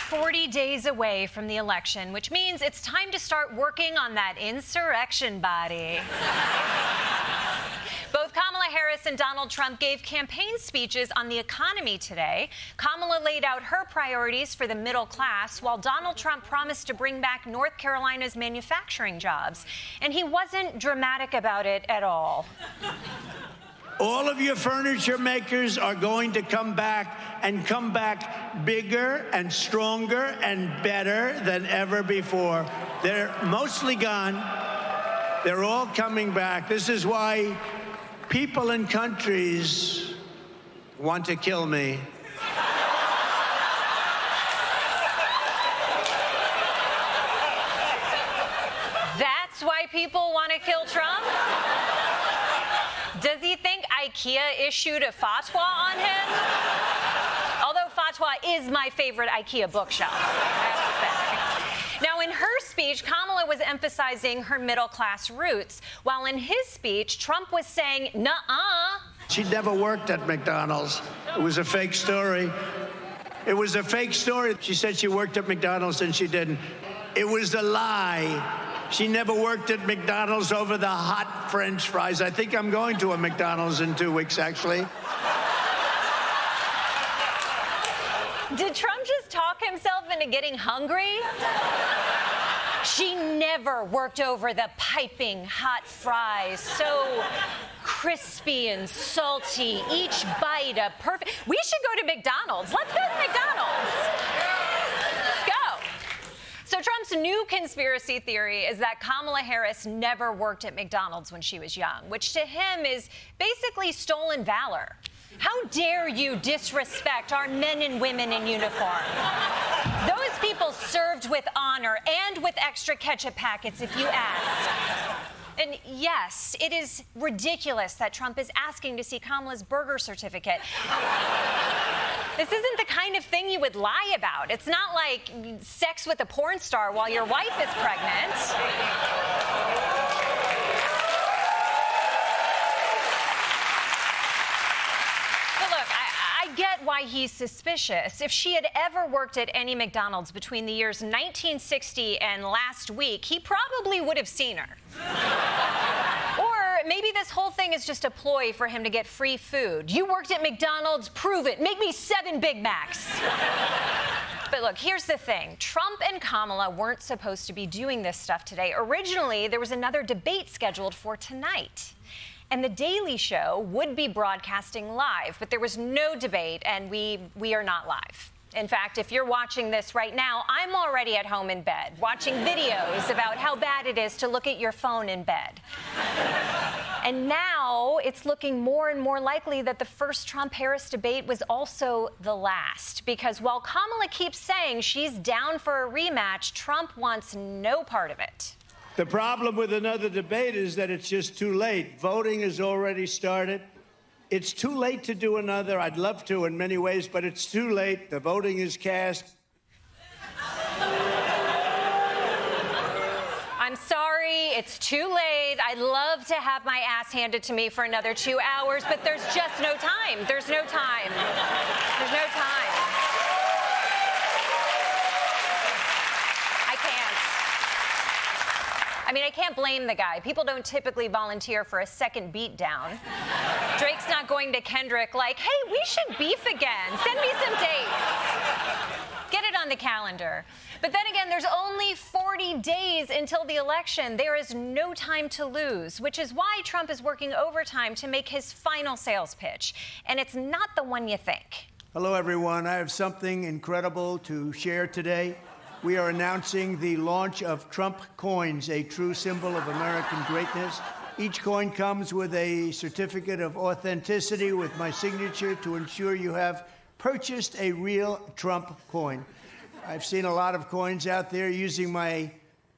40 days away from the election, which means it's time to start working on that insurrection body. Both Kamala Harris and Donald Trump gave campaign speeches on the economy today. Kamala laid out her priorities for the middle class, while Donald Trump promised to bring back North Carolina's manufacturing jobs. And he wasn't dramatic about it at all. All of your furniture makers are going to come back and come back bigger and stronger and better than ever before. They're mostly gone. They're all coming back. This is why people in countries want to kill me. That's why people want to kill Trump? Does he think IKEA issued a fatwa on him? Although fatwa is my favorite IKEA bookshelf, I have to say. Now, in her speech, Kamala was emphasizing her middle-class roots, while in his speech, Trump was saying, nuh-uh. She never worked at McDonald's. It was a fake story. It was a fake story. She said she worked at McDonald's and she didn't. It was a lie. She never worked at McDonald's over the hot French fries. I think I'm going to a McDonald's in 2 weeks, actually. Did Trump just talk himself into getting hungry? She never worked over the piping hot fries, so crispy and salty, each bite a perfect... We should go to McDonald's. Let's go to McDonald's. Let's go. So Trump's new conspiracy theory is that Kamala Harris never worked at McDonald's when she was young, which to him is basically stolen valor. How dare you disrespect our men and women in uniform? Those people served with honor and with extra ketchup packets, if you ask. And yes, it is ridiculous that Trump is asking to see Kamala's burger certificate. This isn't the kind of thing you would lie about. It's not like sex with a porn star while your wife is pregnant. I get why he's suspicious. If she had ever worked at any McDonald's between the years 1960 and last week, he probably would have seen her. Or maybe this whole thing is just a ploy for him to get free food. You worked at McDonald's, prove it. Make me 7 Big Macs. But look, here's the thing. Trump and Kamala weren't supposed to be doing this stuff today. Originally, there was another debate scheduled for tonight. And The Daily Show would be broadcasting live, but there was no debate, and we are not live. In fact, if you're watching this right now, I'm already at home in bed, watching videos about how bad it is to look at your phone in bed. And now it's looking more and more likely that the first Trump-Harris debate was also the last, because while Kamala keeps saying she's down for a rematch, Trump wants no part of it. The problem with another debate is that it's just too late. Voting has already started. It's too late to do another. I'd love to in many ways, but it's too late. The voting is cast. I'm sorry, it's too late. I'd love to have my ass handed to me for another 2 hours, but there's just no time. There's no time. There's no time. I mean, I can't blame the guy. People don't typically volunteer for a second beatdown. Drake's not going to Kendrick like, hey, we should beef again. Send me some dates. Get it on the calendar. But then again, there's only 40 days until the election. There is no time to lose, which is why Trump is working overtime to make his final sales pitch. And it's not the one you think. Hello, everyone. I have something incredible to share today. We are announcing the launch of Trump coins, a true symbol of American greatness. Each coin comes with a certificate of authenticity with my signature to ensure you have purchased a real Trump coin. I've seen a lot of coins out there using my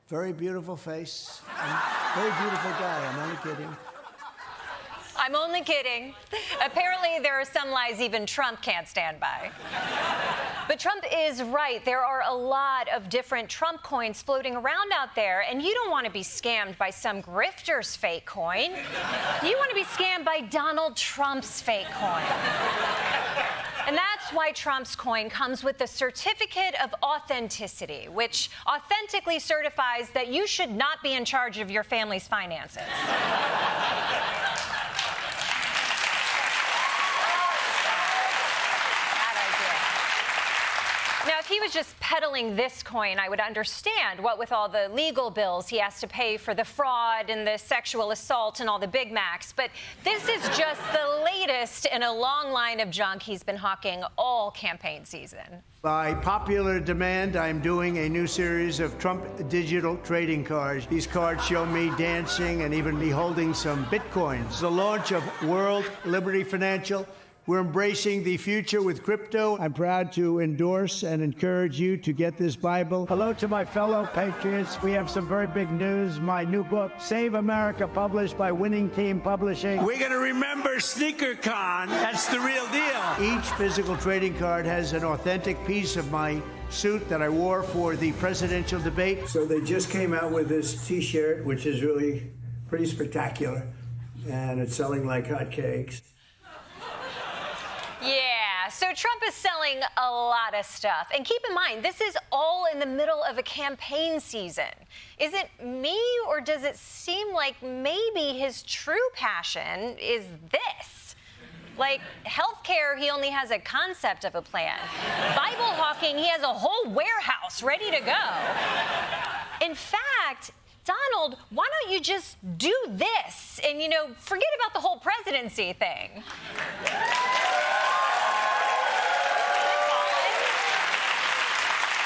very beautiful face. I'm a very beautiful guy. I'm only kidding. I'm only kidding. Apparently, there are some lies even Trump can't stand by. But Trump is right. There are a lot of different Trump coins floating around out there, and you don't want to be scammed by some grifter's fake coin. You want to be scammed by Donald Trump's fake coin. And that's That's why Trump's coin comes with the certificate of authenticity, which authentically certifies that you should not be in charge of your family's finances. Now, if he was just peddling this coin, I would understand what with all the legal bills he has to pay for the fraud and the sexual assault and all the Big Macs. But this is just the latest in a long line of junk he's been hawking all campaign season. By popular demand, I'm doing a new series of Trump digital trading cards. These cards show me dancing and even me holding some Bitcoins. The launch of World Liberty Financial. We're embracing the future with crypto. I'm proud to endorse and encourage you to get this Bible. Hello to my fellow patriots. We have some very big news. My new book, Save America, published by Winning Team Publishing. We're going to remember SneakerCon. That's the real deal. Each physical trading card has an authentic piece of my suit that I wore for the presidential debate. So they just came out with this T-shirt, which is really pretty spectacular, and it's selling like hotcakes. Yeah, so Trump is selling a lot of stuff. And keep in mind, this is all in the middle of a campaign season. Is it me, or does it seem like maybe his true passion is this? Like, healthcare, he only has a concept of a plan. Bible hawking, he has a whole warehouse ready to go. In fact, Donald, why don't you just do this and, forget about the whole presidency thing?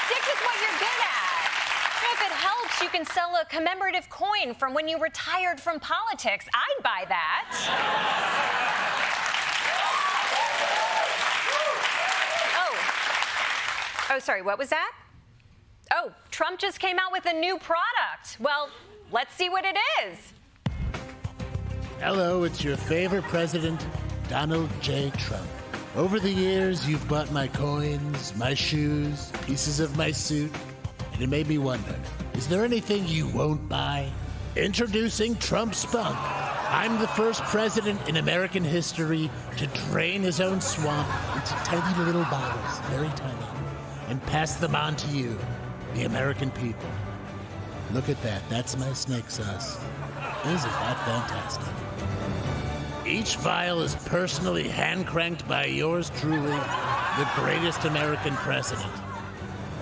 Stick with what you're good at. If it helps, you can sell a commemorative coin from when you retired from politics. I'd buy that. Oh, sorry, what was that? Oh, Trump just came out with a new product. Well, let's see what it is. Hello, it's your favorite president, Donald J. Trump. Over the years, you've bought my coins, my shoes, pieces of my suit, and it made me wonder, is there anything you won't buy? Introducing Trump Spunk. I'm the first president in American history to drain his own swamp into tiny little bottles, very tiny, and pass them on to you, the American people. Look at that. That's my snake sauce. Isn't that fantastic? Each vial is personally hand-cranked by yours truly, the greatest American president.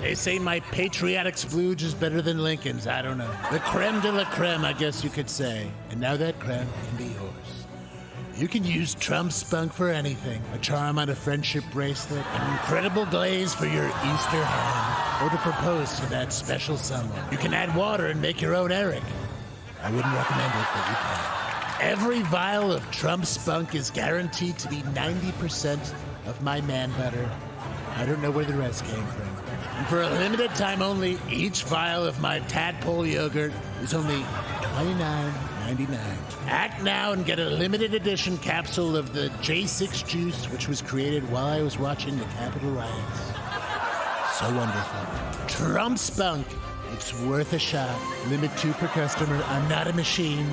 They say my patriotic splooge is better than Lincoln's. I don't know. The creme de la creme, I guess you could say. And now that creme can be yours. You can use Trump Spunk for anything. A charm on a friendship bracelet, an incredible glaze for your Easter ham, or to propose to that special someone. You can add water and make your own Eric. I wouldn't recommend it, but you can. Every vial of Trump Spunk is guaranteed to be 90% of my man butter. I don't know where the rest came from. And for a limited time only, each vial of my tadpole yogurt is only $29.99. Act now and get a limited edition capsule of the J6 juice, which was created while I was watching the Capitol riots. So wonderful. Trump Spunk. It's worth a shot. Limit 2 per customer. I'm not a machine.